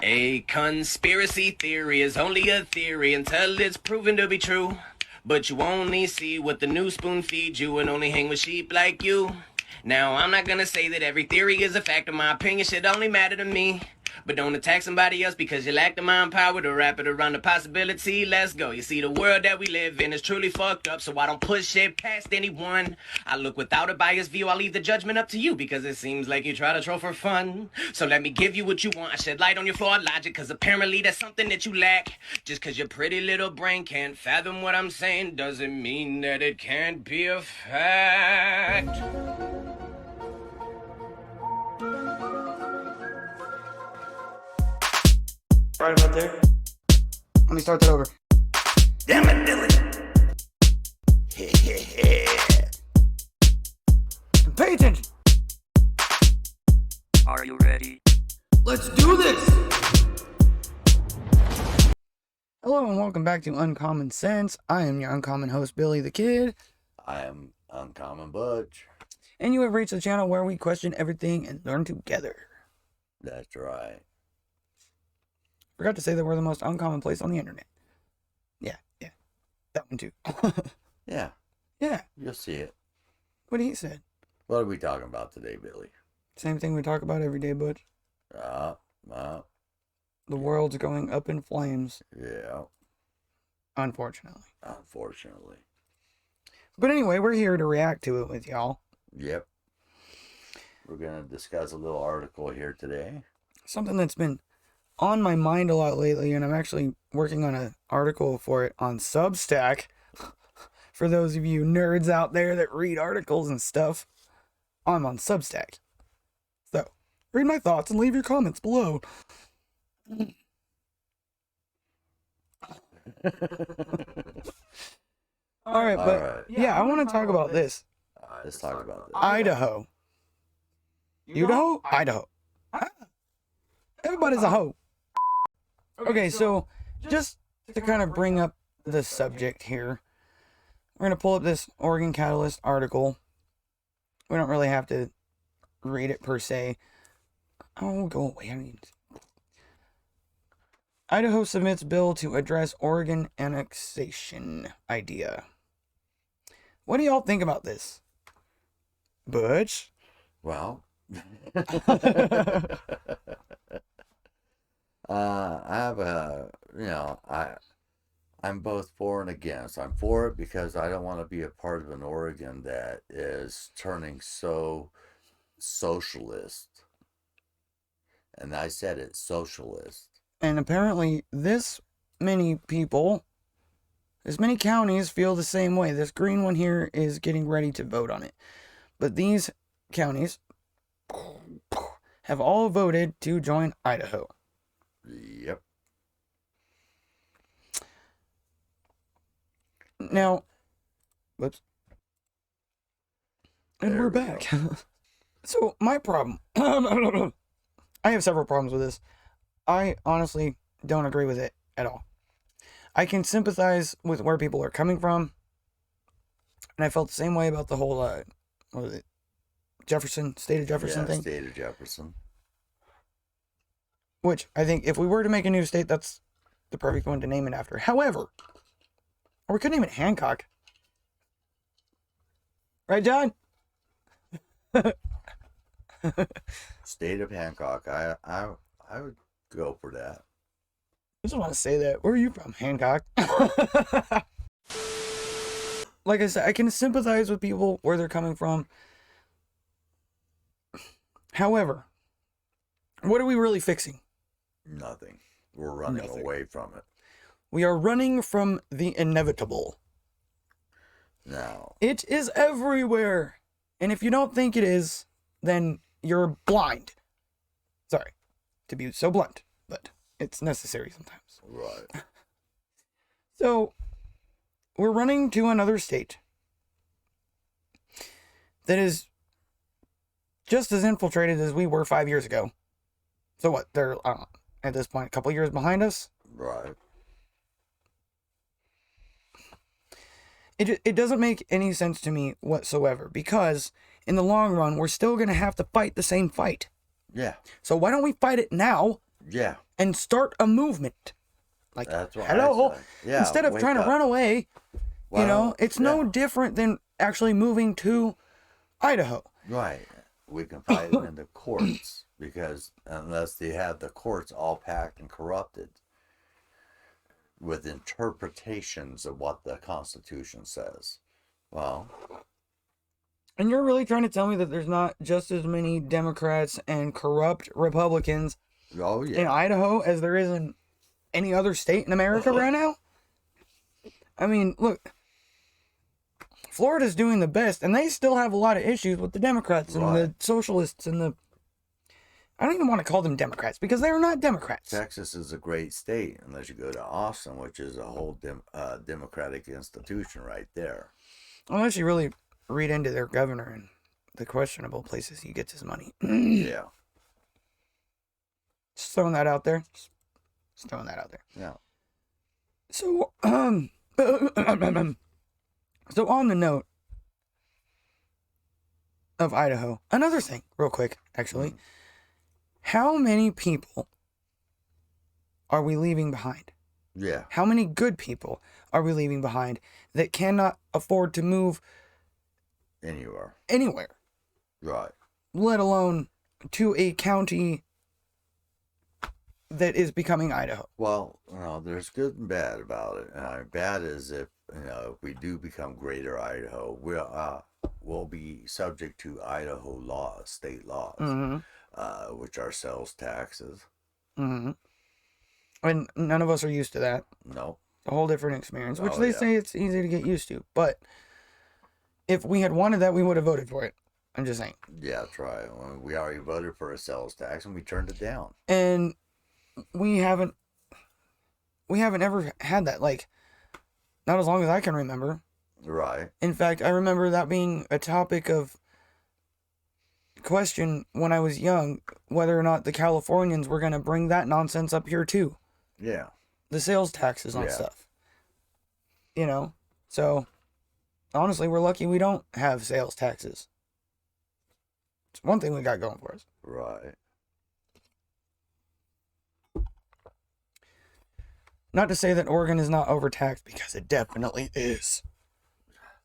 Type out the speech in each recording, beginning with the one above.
A conspiracy theory is only a theory until it's proven to be true. But you only see what the new spoon feeds you and only hang with sheep like you. Now, I'm not gonna say that every theory is a fact, or my opinion should only matter to me. But don't attack somebody else because you lack the mind power to wrap it around the possibility. Let's go. You see, the world that we live in is truly fucked up, so I don't push it past anyone. I look without a biased view. I'll leave the judgment up to you because it seems like you try to troll for fun. So let me give you what you want. I shed light on your flawed logic because apparently that's something that you lack. Just because your pretty little brain can't fathom what I'm saying doesn't mean that it can't be a fact. Right about there. Let me start that over. Damn it, Billy. Pay attention. Are you ready? Let's do this. Hello and welcome back to Uncommon Sense. I am your uncommon host, Billy the Kid. I am Uncommon Butch. And you have reached the channel where we question everything and learn together. That's right. Forgot to say that we're the most uncommon place on the internet. Yeah. That one too. Yeah. Yeah. You'll see it. What he said. What are we talking about today, Billy? Same thing we talk about every day, Butch. The world's going up in flames. Yeah. Unfortunately. But anyway, we're here to react to it with y'all. Yep. We're going to discuss a little article here today. Something that's been on my mind a lot lately, and I'm actually working on an article for it on Substack. For those of you nerds out there that read articles and stuff, I'm on Substack. So, read my thoughts and leave your comments below. Alright, but yeah, I want to talk about this. Let's talk about this. Idaho. Idaho. Everybody's a hoe. Okay, so just to kind of bring up the subject here, we're going to pull up this Oregon Catalyst article. We don't really have to read it per se. Oh, go away. Idaho submits bill to address Oregon annexation idea. What do y'all think about this? Butch? Well, I have I'm both for and against. I'm for it because I don't want to be a part of an Oregon that is turning so socialist. And I said it, socialist. And apparently this many people, as many counties feel the same way. This green one here is getting ready to vote on it. But these counties have all voted to join Idaho. Yep. Now, whoops. And There we're we back. So, my problem. I have several problems with this. I honestly don't agree with it at all. I can sympathize with where people are coming from. And I felt the same way about the whole, what was it? State of Jefferson thing. State of Jefferson. Which, I think, if we were to make a new state, that's the perfect one to name it after. However, or we could name it Hancock. Right, John? State of Hancock. I would go for that. I just want to say that. Where are you from, Hancock? Like I said, I can sympathize with people where they're coming from. However, what are we really fixing? Nothing. We're running away from it. We are running from the inevitable. Now. It is everywhere. And if you don't think it is, then you're blind. Sorry to be so blunt, but it's necessary sometimes. Right. So, we're running to another state that is just as infiltrated as we were 5 years ago. So what? They're, at this point, a couple years behind us? Right. It doesn't make any sense to me whatsoever, because in the long run, we're still going to have to fight the same fight. Yeah. So why don't we fight it now Yeah. and start a movement. Like, That's what hello, I say. Yeah. instead of wake trying to up. run away, Well, it's no yeah. different than actually moving to Idaho. Right. We can fight them in the courts because unless they have the courts all packed and corrupted with interpretations of what the Constitution says. Well, And you're really trying to tell me that there's not just as many Democrats and corrupt Republicans oh in yeah. Idaho as there is in any other state in America right now? I mean, look, Florida's doing the best, and they still have a lot of issues with the Democrats and the socialists and the... I don't even want to call them Democrats, because they're not Democrats. Texas is a great state unless you go to Austin, which is a whole democratic institution right there. Unless you really read into their governor and the questionable places he gets his money. Yeah. Just throwing that out there. Just throwing that out there. Yeah. So, so on the note of Idaho, another thing, real quick, actually. How many people are we leaving behind? Yeah. How many good people are we leaving behind that cannot afford to move anywhere, Right. let alone to a county that is becoming Idaho? Well, there's good and bad about it. Bad is if we do become Greater Idaho, we'll be subject to Idaho laws, state laws, which are sales taxes. And none of us are used to that. No. A whole different experience, which Oh, they yeah. say it's easy to get used to. But if we had wanted that, we would have voted for it. I'm just saying. Yeah, that's right. We already voted for a sales tax and we turned it down. And we haven't ever had that, like, not as long as I can remember. Right. In fact, I remember that being a topic of question when I was young, whether or not the Californians were going to bring that nonsense up here too. Yeah. The sales taxes on stuff. So honestly, we're lucky we don't have sales taxes. It's one thing we got going for us. Right. Not to say that Oregon is not overtaxed, because it definitely is.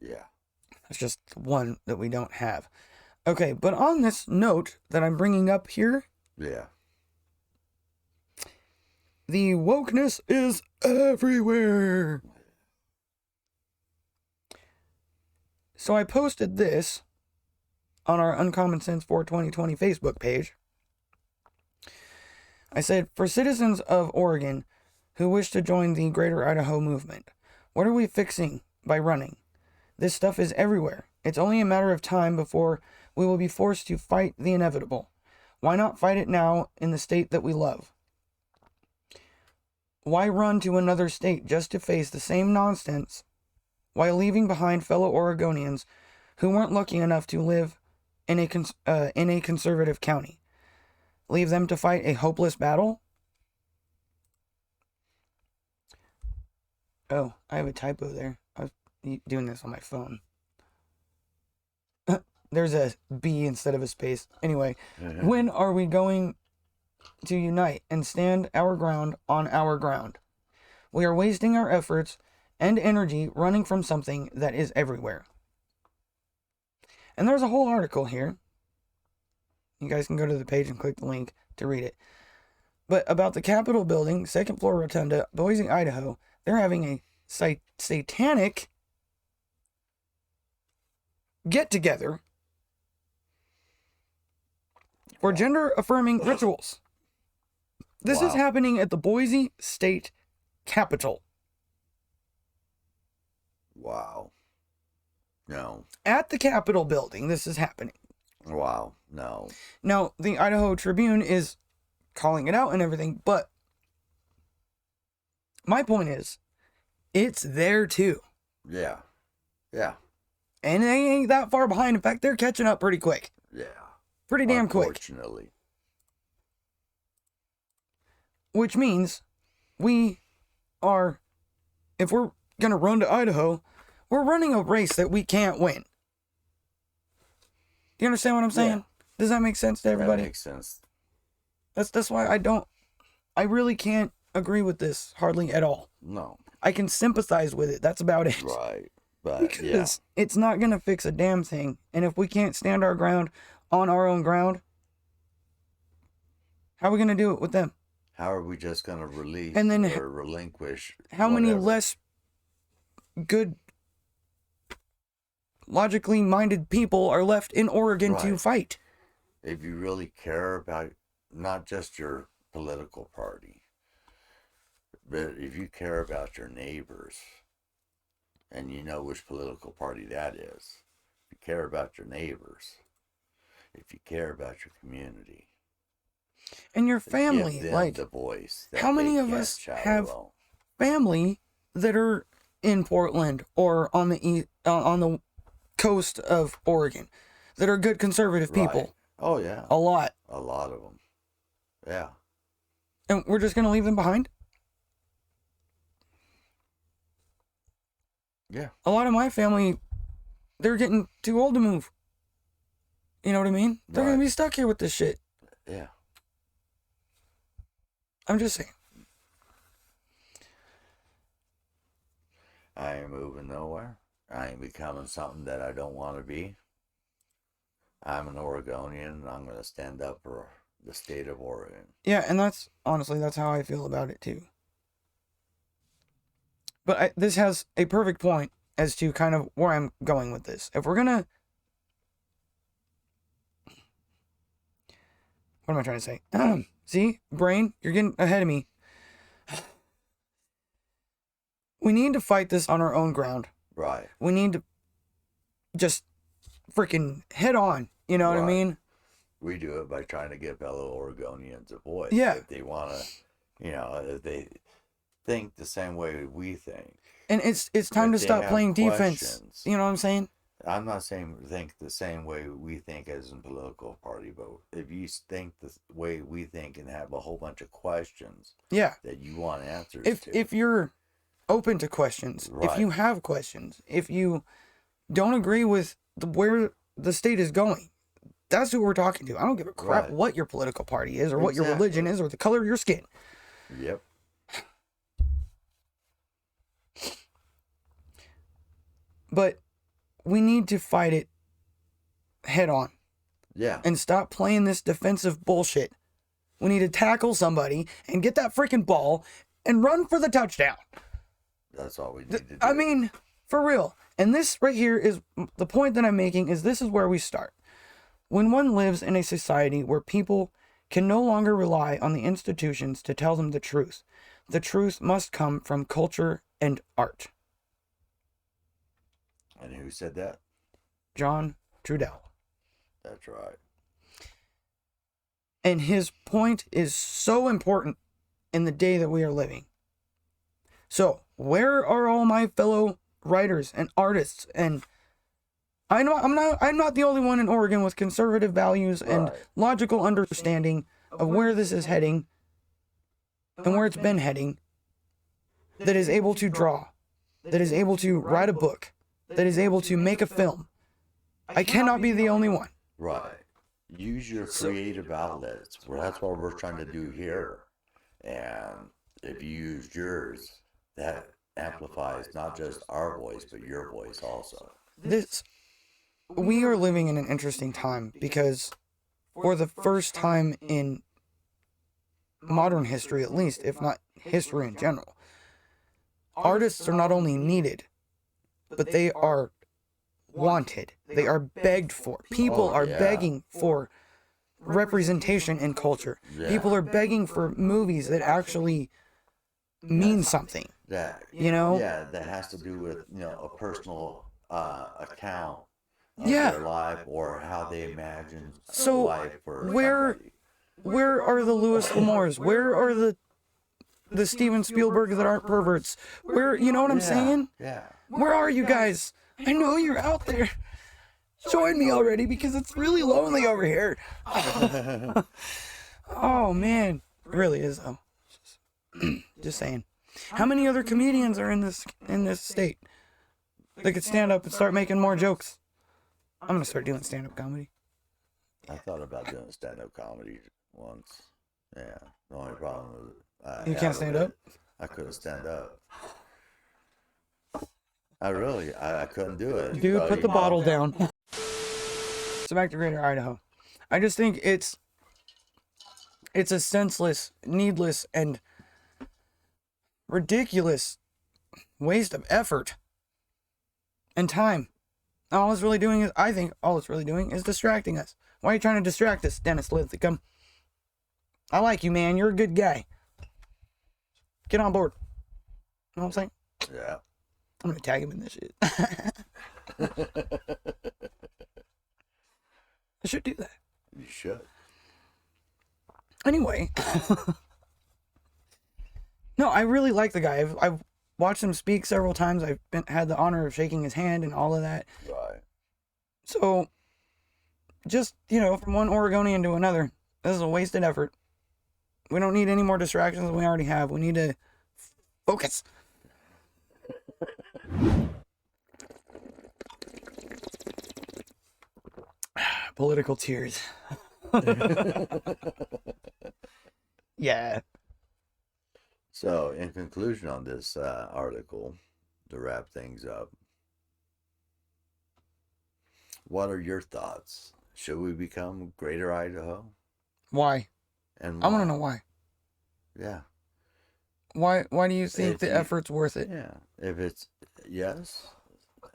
Yeah. It's just one that we don't have. Okay, but on this note that I'm bringing up here, Yeah. the wokeness is everywhere. So I posted this on our Uncommon Sense for 2020 Facebook page. I said, for citizens of Oregon who wish to join the Greater Idaho movement, what are we fixing by running? This stuff is everywhere. It's only a matter of time before we will be forced to fight the inevitable. Why not fight it now in the state that we love? Why run to another state just to face the same nonsense while leaving behind fellow Oregonians who weren't lucky enough to live in a conservative county? Leave them to fight a hopeless battle? Oh, I have a typo there. I was doing this on my phone. There's a B instead of a space. Anyway, when are we going to unite and stand our ground on our ground? We are wasting our efforts and energy running from something that is everywhere. And there's a whole article here. You guys can go to the page and click the link to read it. But about the Capitol building, second floor rotunda, Boise, Idaho, they're having a satanic get-together for gender-affirming rituals. This is happening at the Boise State Capitol. Wow. No. At the Capitol building, this is happening. Wow. No. Now, the Idaho Tribune is calling it out and everything, but my point is, it's there too. Yeah. Yeah. And they ain't that far behind. In fact, they're catching up pretty quick. Yeah. Pretty damn quick. Unfortunately. Which means we are, if we're going to run to Idaho, we're running a race that we can't win. Do you understand what I'm saying? Yeah. Does that make sense to everybody? That makes sense. That's why I don't I really can't agree with this hardly at all. No. I can sympathize with it. That's about it. Right. But Because it's not going to fix a damn thing. And if we can't stand our ground on our own ground, how are we going to do it with them? how are we just going to release And then or relinquish? How many whatever? less good, logically minded people are left in Oregon to Right. fight? If you really care about not just your political party, but if you care about your neighbors, and you know which political party that is, if you care about your neighbors, if you care about your community, And your give family, them like, the voice. That how many they of can't us shout have alone. family that are in Portland or on the coast of Oregon that are good conservative people? Right. Oh yeah, A lot. a lot of them. Yeah. And we're just going to leave them behind? Yeah. A lot of my family, they're getting too old to move. You know what I mean? They're going Right. to be stuck here with this shit. Yeah. I'm just saying. I ain't moving nowhere. I ain't becoming something that I don't want to be. I'm an Oregonian, and I'm going to stand up for the state of Oregon. Yeah, and that's honestly, that's how I feel about it too. But this has a perfect point as to kind of where I'm going with this. If we're gonna, what am I trying to say? See, brain, you're getting ahead of me. We need to fight this on our own ground. Right. We need to just freaking head on. You know what I Right. mean? We do it by trying to give fellow Oregonians a voice. Yeah. If they want to, if they think the same way we think. And it's time If to they stop have playing defense. questions. You know what I'm saying? I'm not saying think the same way we think as a political party, but if you think the way we think and have a whole bunch of questions Yeah. that you want answers to. If you're open to questions, if Right. you have questions, if you don't agree with where the state is going, that's who we're talking to. I don't give a crap Right. what your political party is or what your Exactly. religion is or the color of your skin. Yep. But we need to fight it head on Yeah. and stop playing this defensive bullshit. We need to tackle somebody and get that freaking ball and run for the touchdown. That's all we need to do. I mean, for real. And this right here is the point that I'm making is this is where we start. When one lives in a society where people can no longer rely on the institutions to tell them the truth must come from culture and art. And who said that? John Trudell. That's right. And his point is so important in the day that we are living. So, where are all my fellow writers and artists? And I know I'm not the only one in Oregon with conservative values and Right. logical understanding of where this is heading and where it's been heading, that is able to draw, that is able to write a book, that is able to make a film. I cannot be the only one. Right. Use your creative outlets. Well, that's what we're trying to do here. And if you use yours, that amplifies not just our voice, but your voice also. We are living in an interesting time because for the first time in modern history, at least, if not history in general, artists are not only needed, but they are wanted. They are begged for. People Oh, are yeah. begging for representation in culture. Yeah. People are begging for movies that actually mean something. That, You know? Yeah, that has to do with, a personal account of Yeah. their life or how they imagine So, life for where- somebody. Where are the Louis L'Amours? Where are the Steven Spielberg that aren't perverts? Where, you know what I'm saying? Yeah. Where are you guys? I know you're out there. Join me already because it's really lonely over here. Oh man, it really is though. Just saying. How many other comedians are in this state that could stand up and start making more jokes? I'm gonna start doing stand-up comedy. I thought about doing stand-up comedy once. Yeah. The only problem You can't stand up? I couldn't stand up. I couldn't do it. Dude, Oh, put you the know. bottle down. So back to Greater Idaho. I just think it's a senseless, needless, and ridiculous waste of effort and time. All it's really doing is, I think, distracting us. Why are you trying to distract us, Dennis Lithicum? I like you, man. You're a good guy. Get on board. You know what I'm saying? Yeah. I'm gonna tag him in this shit. I should do that. You should. Anyway. No, I really like the guy. I've watched him speak several times. I've had the honor of shaking his hand and all of that. Right. So, just, from one Oregonian to another, this is a wasted effort. We don't need any more distractions than we already have. We need to focus. Political tears. Yeah. So, in conclusion on this article, to wrap things up, what are your thoughts? Should we become Greater Idaho? Why? And I want to know why. Yeah. Why do you think the effort's worth it? Yeah. If it's yes,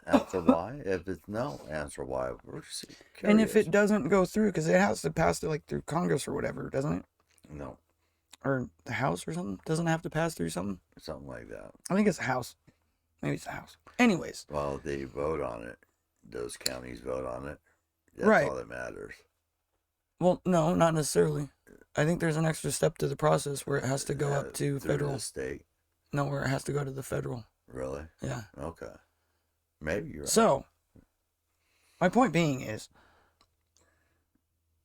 answer why. If it's no, answer why. We're just curious. And if it doesn't go through, because it has to pass through Congress or whatever, doesn't it? No. Or the House or something? Doesn't it have to pass through something? Something like that. I think it's the House. Maybe it's the House. Anyways. Well, they vote on it. Those counties vote on it. That's right. all that matters. Well, no, not necessarily. I think there's an extra step to the process where it has to go up to federal. The state. No, where it has to go to the federal. Really? Yeah. Okay. Maybe you're right. So, my point being is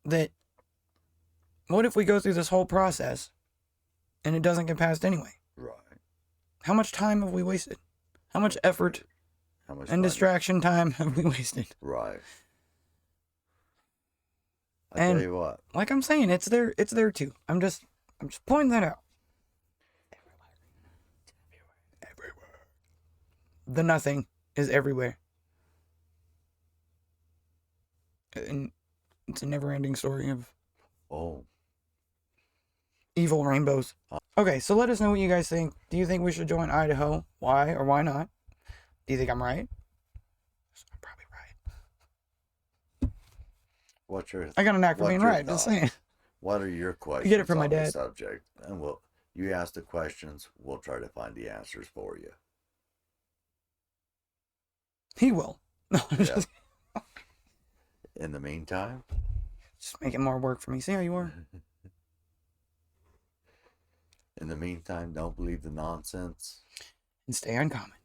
that what if we go through this whole process and it doesn't get passed anyway? Right. How much time have we wasted? How much effort and distraction time have we wasted? Right. I tell you what. Like I'm saying, it's there too. I'm just pointing that out. Everywhere. The nothing is everywhere. And it's a never-ending story of evil rainbows. Okay, so let us know what you guys think. Do you think we should join Idaho? Why or why not? Do you think I'm right? I'm probably right. What's your? I got a knack for being right. Just saying. What are your questions? You get it from my on dad. The subject, and you ask the questions. We'll try to find the answers for you. He will. No, yeah. In the meantime, just making more work for me. See how you are? In the meantime, don't believe the nonsense. And stay uncommon.